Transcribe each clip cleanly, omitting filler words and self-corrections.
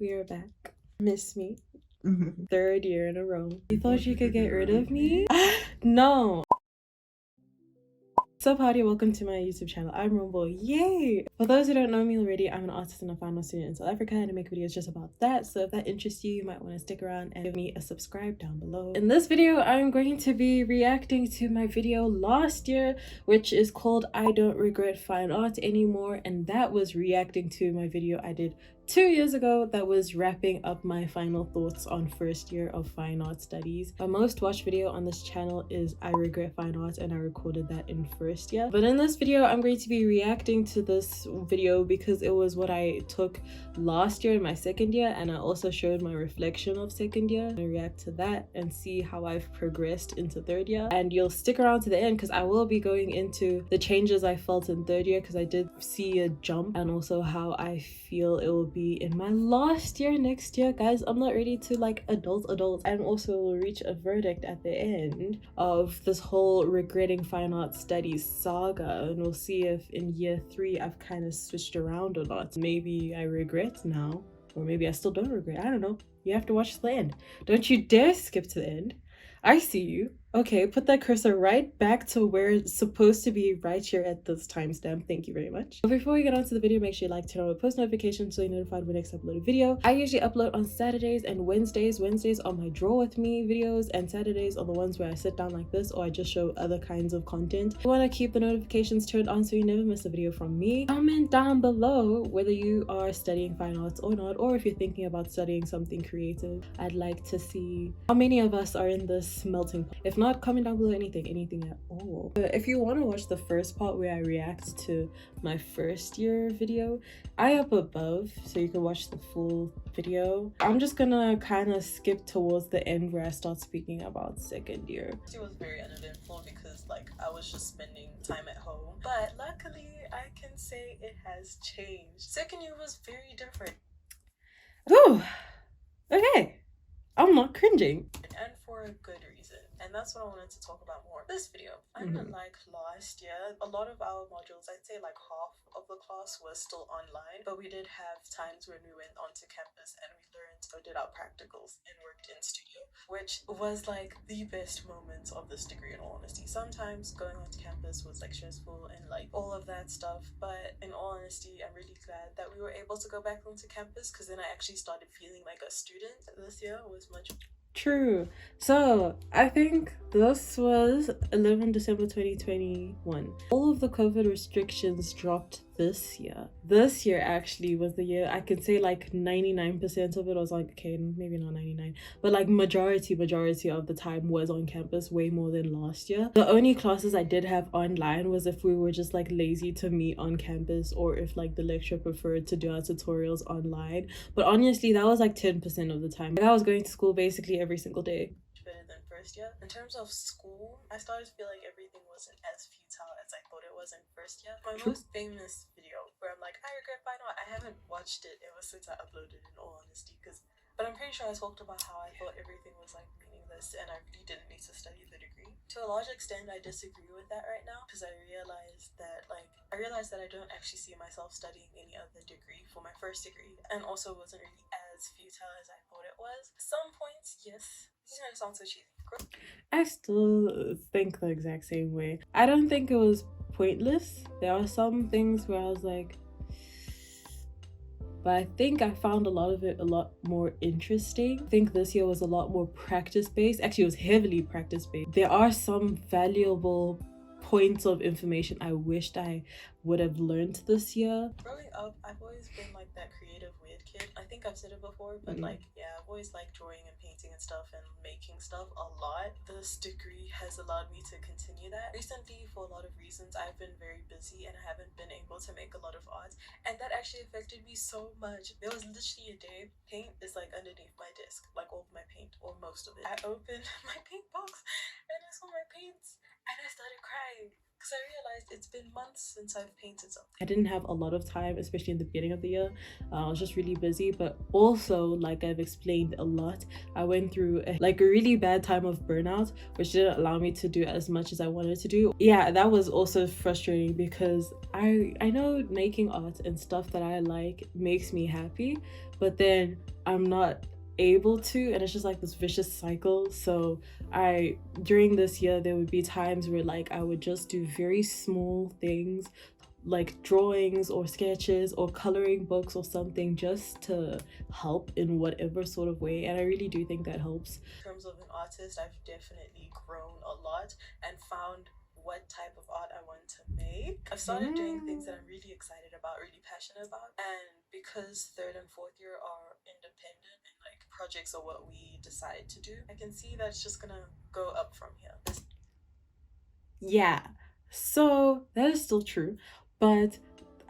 We are back. Miss me. Third year in a row. You thought you could get rid of me? No. What's up, howdy? Welcome to my YouTube channel. I'm Rumbo. Yay! For those who don't know me already, I'm an artist and a final student in South Africa, and I make videos just about that. So if that interests you, you might want to stick around and give me a subscribe down below. In this video, I'm going to be reacting to my video last year, which is called I Don't Regret Fine Art Anymore, and that was reacting to my video I did 2 years ago that was wrapping up my final thoughts on first year of fine art studies. My most watched video on this channel is I Regret Fine Art, and I recorded that in first year. But in this video, I'm going to be reacting to this video because it was what I took last year in my second year, and I also showed my reflection of second year. I react to that and see how I've progressed into third year. And you'll stick around to the end because I will be going into the changes I felt in third year, because I did see a jump, and also how I feel it will be in my last year next year. Guys, I'm not ready to like adult and also reach a verdict at the end of this whole regretting fine art studies saga, and we'll see if in year 3 I've kind of switched around or not. Maybe I regret now, or maybe I still don't regret. I don't know. You have to watch the end. Don't you dare skip to the end. I see you. Okay, put that cursor right back to where it's supposed to be, right here at this timestamp. Thank you very much. But before we get on to the video, make sure you like, turn on post notifications so you're notified when next upload a video. I usually upload on Saturdays and Wednesdays. Wednesdays on my draw with me videos, and Saturdays are the ones where I sit down like this, or I just show other kinds of content. If you want to keep the notifications turned on so you never miss a video from me, comment down below whether you are studying fine arts or not, or if you're thinking about studying something creative. I'd like to see how many of us are in this melting pot. If not, comment down below anything at all. But if you want to watch the first part where I react to my first year video, I up above so you can watch the full video. I'm just gonna kind of skip towards the end where I start speaking about second year. It was very uneventful because like I was just spending time at home, but luckily I can say it has changed. Second year was very different. Ooh, okay, I'm not cringing, and for a good reason. And that's what I wanted to talk about more in this video. Unlike last year, a lot of our modules, I'd say like half of the class was still online, but we did have times when we went onto campus and we learned or did our practicals and worked in studio, which was like the best moments of this degree in all honesty. Sometimes going onto campus was like stressful and like all of that stuff, but in all honesty, I'm really glad that we were able to go back onto campus, because then I actually started feeling like a student. This year was much true. So I think this was 11 December 2021. All of the COVID restrictions dropped this year. This year actually was the year I could say like 99% of it was like, okay, maybe not 99, but like majority of the time was on campus, way more than last year. The only classes I did have online was if we were just like lazy to meet on campus, or if like the lecturer preferred to do our tutorials online. But honestly, that was like 10% of the time. Like, I was going to school basically every single day. Better than first year. In terms of school, I started to feel like everything wasn't as futile as I thought it was in first year. My most famous video where I'm like, I regret fine art, I haven't watched it ever since I uploaded, in all honesty, but I'm pretty sure I talked about how I thought everything was like meaningless and I really didn't need to study the degree. To a large extent, I disagree with that right now, because I realized that I don't actually see myself studying any other degree for my first degree, and also wasn't really as futile as I thought it was. Some points, yes. This is gonna sound so cheesy. I still think the exact same way. I don't think it was pointless. There are some things where I was like, but I think I found a lot of it a lot more interesting. I think this year was a lot more practice-based. Actually, it was heavily practice-based. There are some valuable points of information I wished I would have learned this year. Growing up, I've always been like that creative weird kid. I think I've said it before, but like, yeah, I've always liked drawing and painting and stuff and making stuff a lot. This degree has allowed me to continue that. Recently, for a lot of reasons, I've been very busy and I haven't been able to make a lot of art, and that actually affected me so much. There was literally a day, paint is like underneath my desk, like all of my paint, or most of it. I opened my paint box and I saw my paints and I started crying, because I realized it's been months since I've painted something. I didn't have a lot of time, especially in the beginning of the year. I was just really busy, but also, like I've explained a lot, I went through a really bad time of burnout, which didn't allow me to do as much as I wanted to do. Yeah, that was also frustrating, because I know making art and stuff that I like makes me happy, but then I'm not able to, and it's just like this vicious cycle. So during this year there would be times where like I would just do very small things like drawings or sketches or coloring books or something just to help in whatever sort of way, and I really do think that helps. In terms of an artist, I've definitely grown a lot and found what type of art I want to make. I've started doing things that I'm really excited about, really passionate about, and because third and fourth year are independent and like projects are what we decide to do, I can see that it's just gonna go up from here. Yeah, so that is still true, but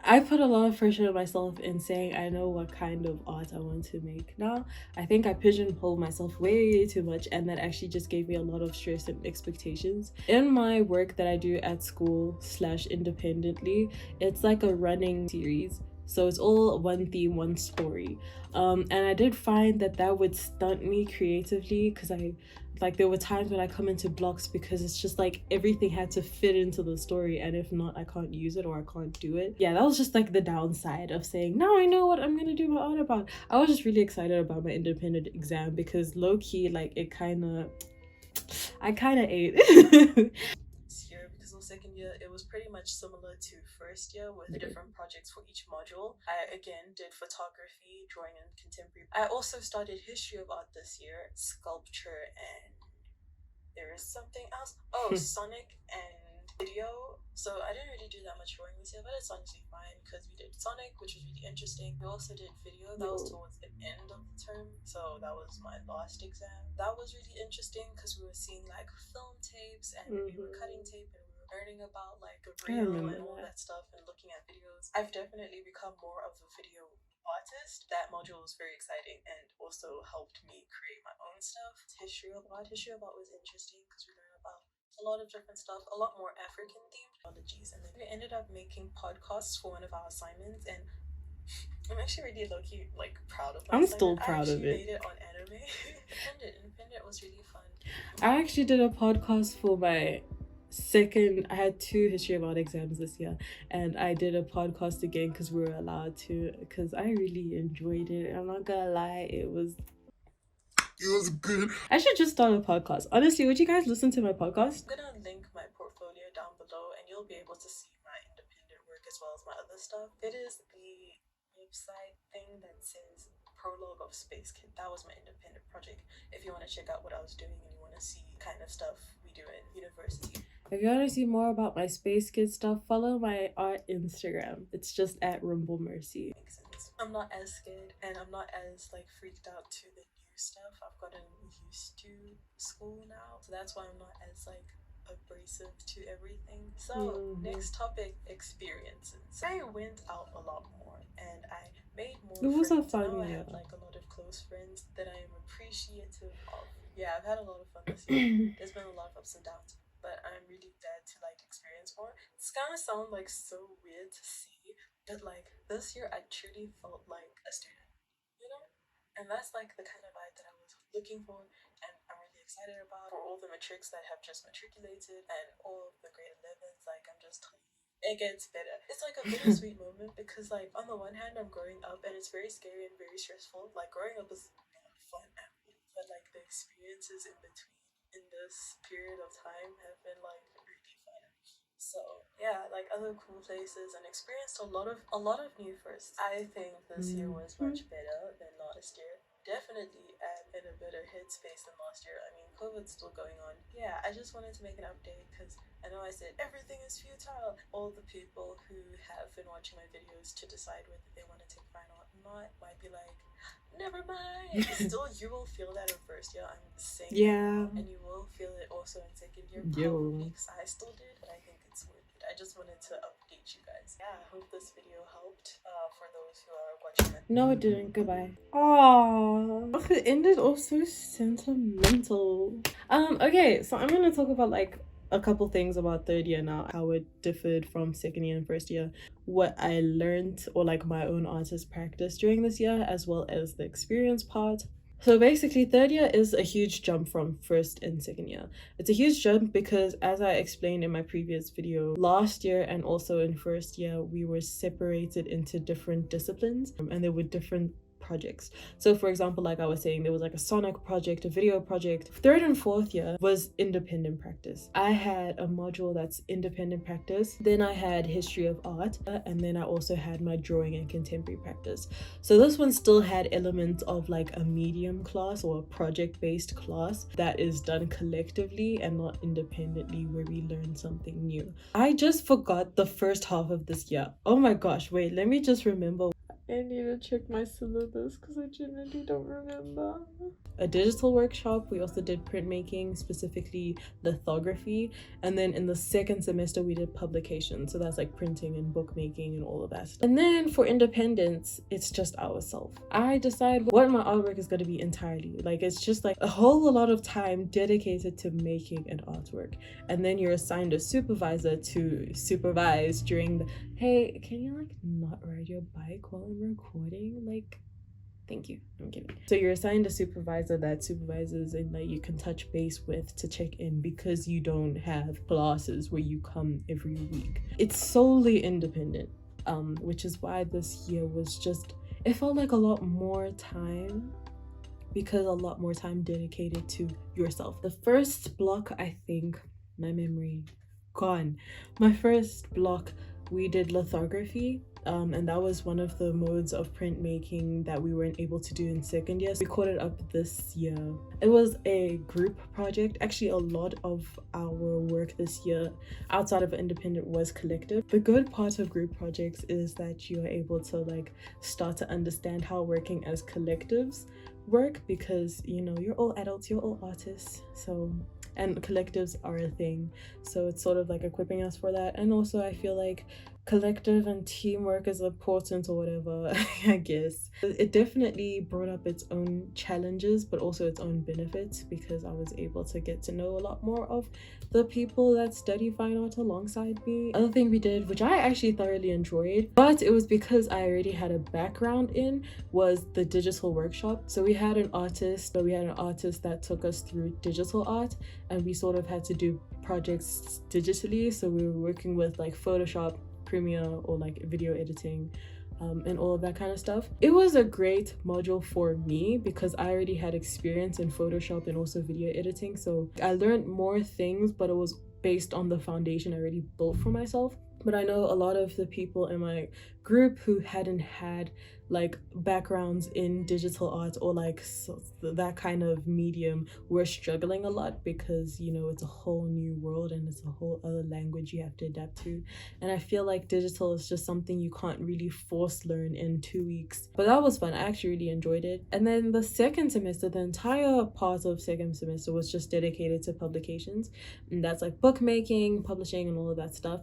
I put a lot of pressure on myself in saying I know what kind of art I want to make now. I think I pigeonholed myself way too much, and that actually just gave me a lot of stress and expectations. In my work that I do at school slash independently, it's like a running series. So it's all one theme, one story. And I did find that that would stunt me creatively because there were times when I come into blocks because it's just like everything had to fit into the story, and if not I can't use it or I can't do it. Yeah, that was just like the downside of saying now I know what I'm gonna do my art about. I was just really excited about my independent exam because low-key like I kind of ate. Year, because in second year it was pretty much similar to first year with different projects for each module. I again did photography, drawing, and contemporary. I also started history of art this year, sculpture, and there is something else. Oh, Sonic and video. So I didn't really do that much drawing this year, but it's honestly fine because we did Sonic, which was really interesting. We also did video. That was towards the end of the term, so that was my last exam. That was really interesting because we were seeing like film tapes and we were cutting tape and we were learning about like a reel and all that stuff and looking at videos. I've definitely become more of a video artist. That module was very exciting and also helped me create my own stuff. History of art. History of art was interesting because we learned about a lot of different stuff, a lot more African themed technologies, and then we ended up making podcasts for one of our assignments, and I'm actually really low-key like proud of my I'm still proud of it. I made it on anime. Independent was really fun. I actually did a podcast for my I had 2 history of art exams this year, and I did a podcast again because we were allowed to, because I really enjoyed it. I'm not gonna lie, it was good. I should just start a podcast. Honestly, would you guys listen to my podcast? I'm gonna link my portfolio down below and you'll be able to see my independent work as well as my other stuff. It is the website thing that says Prologue of Space Kid. That was my independent project. If you want to check out what I was doing and you want to see kind of stuff we do in university. If you want to see more about my Space Kid stuff, follow my art Instagram. It's just at Rumbo Mercy. Makes sense. I'm not as scared and I'm not as like freaked out to the new stuff. I've gotten used to school now, so that's why I'm not as like abrasive to everything. So next topic, experiences. I went out a lot more and I made more friends. It was a fun year. I have like a lot of close friends that I am appreciative of. Yeah, I've had a lot of fun this year. There's been a lot of ups and downs, but I'm really glad to like experience more. It's gonna sound like so weird to see, but like this year I truly felt like a student, you know? And that's like the kind of vibe that I was looking for, and I'm really excited about. For all the matrics that have just matriculated and all of the grade 11s, like I'm just telling you, it gets better. It's like a bittersweet moment because like on the one hand I'm growing up and it's very scary and very stressful. Like growing up is not fun at all, but like the experiences in between in this period of time have been like really fun. So yeah, like other cool places and experienced a lot of new firsts. I think this year was much better than last year. Definitely in a better headspace than last year. I mean, COVID's still going on. Yeah, I just wanted to make an update because I know I said everything is futile. All the people who have been watching my videos to decide whether they want to take final or not might be like, never mind. Still, you will feel that in first year. I'm saying yeah, and you will feel it also in second year. Probably because I still did, but I think it's worth it. I just wanted to update you guys. Yeah, I hope this video helped for those who are watching it. No, it didn't. Goodbye. Aww, it ended off so sentimental. Okay, so I'm gonna talk about like a couple things about third year now, how it differed from second year and first year, what I learned or like my own artist practice during this year, as well as the experience part. So basically, third year is a huge jump from first and second year. It's a huge jump because, as I explained in my previous video, last year and also in first year, we were separated into different disciplines and there were different projects. So for example, like I was saying, there was like a sonic project, a video project. Third and fourth year was independent practice. I had a module that's independent practice, then I had history of art, and then I also had my drawing and contemporary practice. So this one still had elements of like a medium class or a project-based class that is done collectively and not independently, where we learn something new. I just forgot the first half of this year. Oh my gosh, wait, let me just remember. I need to check my syllabus because I genuinely don't remember. A digital workshop. We also did printmaking, specifically lithography, and then in the second semester we did publication, so that's like printing and bookmaking and all of that stuff. And then for independence, it's just ourselves. I decide what my artwork is going to be entirely. Like, it's just like a whole lot of time dedicated to making an artwork, and then you're assigned a supervisor to supervise during the, hey, can you like not ride your bike while I'm recording? Like, thank you. I'm kidding. So you're assigned a supervisor that supervises and that you can touch base with to check in, because you don't have classes where you come every week. It's solely independent, which is why this year was just, it felt like a lot more time, because a lot more time dedicated to yourself. The first block, I think, my memory gone. My first block, we did lithography. And that was one of the modes of printmaking that we weren't able to do in second year. So we caught it up this year. It was a group project. Actually, a lot of our work this year outside of independent was collective. The good part of group projects is that you are able to like start to understand how working as collectives work, because you know, you're all adults, you're all artists, so, and collectives are a thing, so it's sort of like equipping us for that. And also I feel like collective and teamwork is important or whatever. I guess it definitely brought up its own challenges but also its own benefits, because I was able to get to know a lot more of the people that study fine art alongside me. Other thing we did, which I actually thoroughly enjoyed, but it was because I already had a background in, was the digital workshop. So we had an artist that took us through digital art, and we sort of had to do projects digitally. So we were working with like Photoshop, Premiere, or like video editing, and all of that kind of stuff. It was a great module for me because I already had experience in Photoshop and also video editing, so I learned more things, but it was based on the foundation I already built for myself. But I know a lot of the people in my group who hadn't had like backgrounds in digital art or like that kind of medium were struggling a lot, because you know, it's a whole new world and it's a whole other language you have to adapt to. And I feel like digital is just something you can't really force learn in 2 weeks. But that was fun. I actually really enjoyed it. And then the second semester, the entire part of second semester was just dedicated to publications, and that's like bookmaking, publishing, and all of that stuff.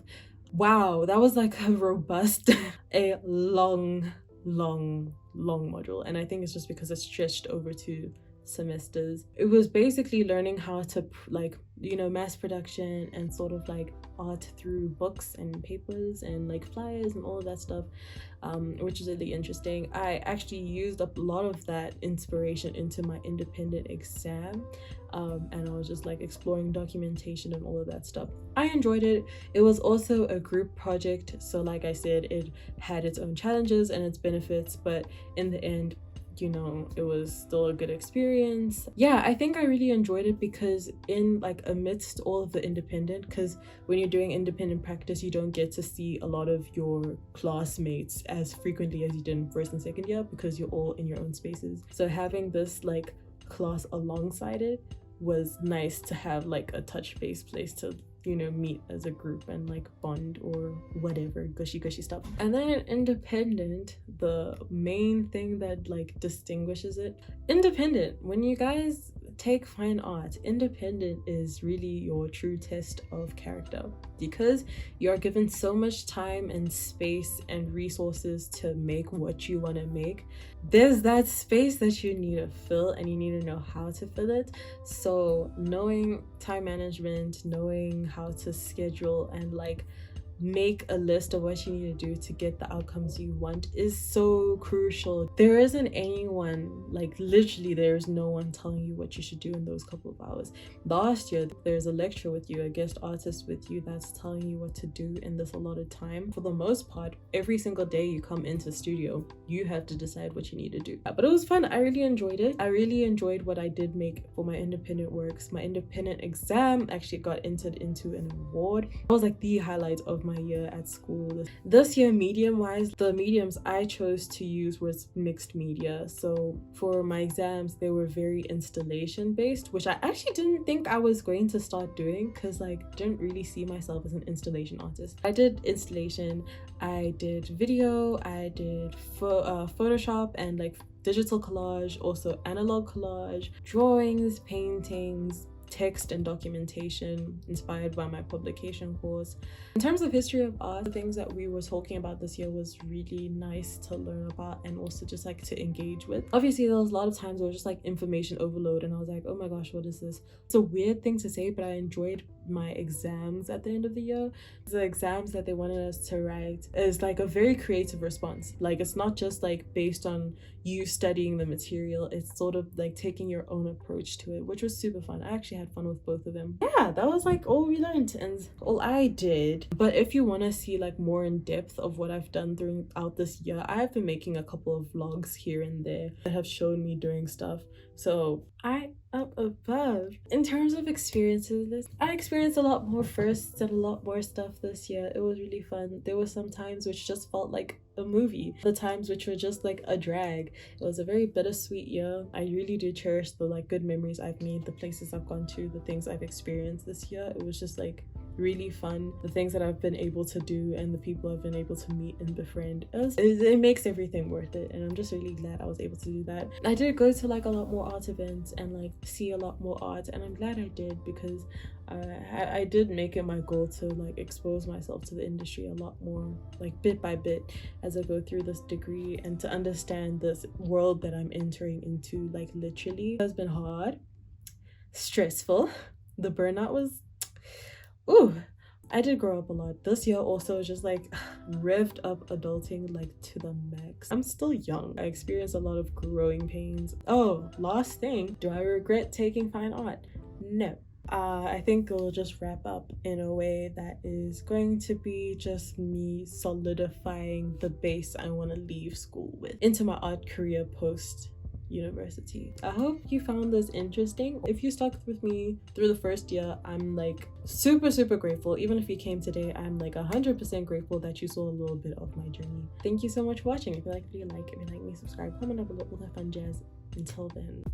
Wow, that was like a robust, a long module. And I think it's just because it stretched over 2 semesters. It was basically learning how to like, you know, mass production and sort of like art through books and papers and like flyers and all of that stuff, which is really interesting. I actually used up a lot of that inspiration into my independent exam, and I was just like exploring documentation and all of that stuff. I enjoyed it. It was also a group project, so like I said, it had its own challenges and its benefits, but in the end, you know, it was still a good experience. Yeah, I think I really enjoyed it because in like amidst all of the independent, because when you're doing independent practice, you don't get to see a lot of your classmates as frequently as you did in first and second year, because you're all in your own spaces. So having this like class alongside it was nice to have like a touch base place to, you know, meet as a group and like bond or whatever gushy stuff. And then independent, the main thing that like distinguishes it, independent, when you guys take fine art, independent is really your true test of character, because you are given so much time and space and resources to make what you want to make. There's that space that you need to fill, and you need to know how to fill it. So knowing time management, knowing how to schedule and like make a list of what you need to do to get the outcomes you want is so crucial. There isn't anyone, like literally there's no one telling you what you should do in those couple of hours. Last year there's a lecturer with you, a guest artist with you, that's telling you what to do in this allotted time. For the most part, every single day you come into studio, you have to decide what you need to do. But it was fun. I really enjoyed it. I really enjoyed what I did make for my independent works. My independent exam actually got entered into an award. That was like the highlight of my year at school. This year, medium wise, the mediums I chose to use was mixed media. So for my exams, they were very installation based, which I actually didn't think I was going to start doing because like didn't really see myself as an installation artist. I did installation, I did video, I did Photoshop and like digital collage, also analog collage, drawings, paintings, text and documentation inspired by my publication course. In terms of history of art, the things that we were talking about this year was really nice to learn about and also just like to engage with. Obviously there was a lot of times where it was just like information overload and I was like, oh my gosh, what is this? It's a weird thing to say, but I enjoyed my exams at the end of the year. The exams that they wanted us to write is like a very creative response. Like it's not just like based on you studying the material, it's sort of like taking your own approach to it, which was super fun. I actually had fun with both of them. Yeah, that was like all we learned and all I did. But if you want to see like more in depth of what I've done throughout this year, I have been making a couple of vlogs here and there that have shown me doing stuff. So I up above. In terms of experiences, I experienced a lot more firsts and a lot more stuff this year. It was really fun. There were some times which just felt like a movie, the times which were just like a drag. It was a very bittersweet year. I really do cherish the like good memories I've made, the places I've gone to, the things I've experienced this year. It was just like really fun, the things that I've been able to do and the people I've been able to meet and befriend. It makes everything worth it, and I'm just really glad I was able to do that. I did go to like a lot more art events and like see a lot more art, and I'm glad I did because I did make it my goal to like expose myself to the industry a lot more, like bit by bit as I go through this degree, and to understand this world that I'm entering into. Like literally it has been hard, stressful. The burnout was ooh. I did grow up a lot. This year also just like revved up adulting like to the max. I'm still young. I experienced a lot of growing pains. Oh, last thing, do I regret taking fine art? No. I think it'll just wrap up in a way that is going to be just me solidifying the base I want to leave school with into my art career post university. I hope you found this interesting. If you stuck with me through the first year, I'm like super grateful. Even if you came today, I'm like 100% grateful that you saw a little bit of my journey. Thank you so much for watching. If you like the video, if you like me, subscribe, comment down below, all that fun jazz. Until then.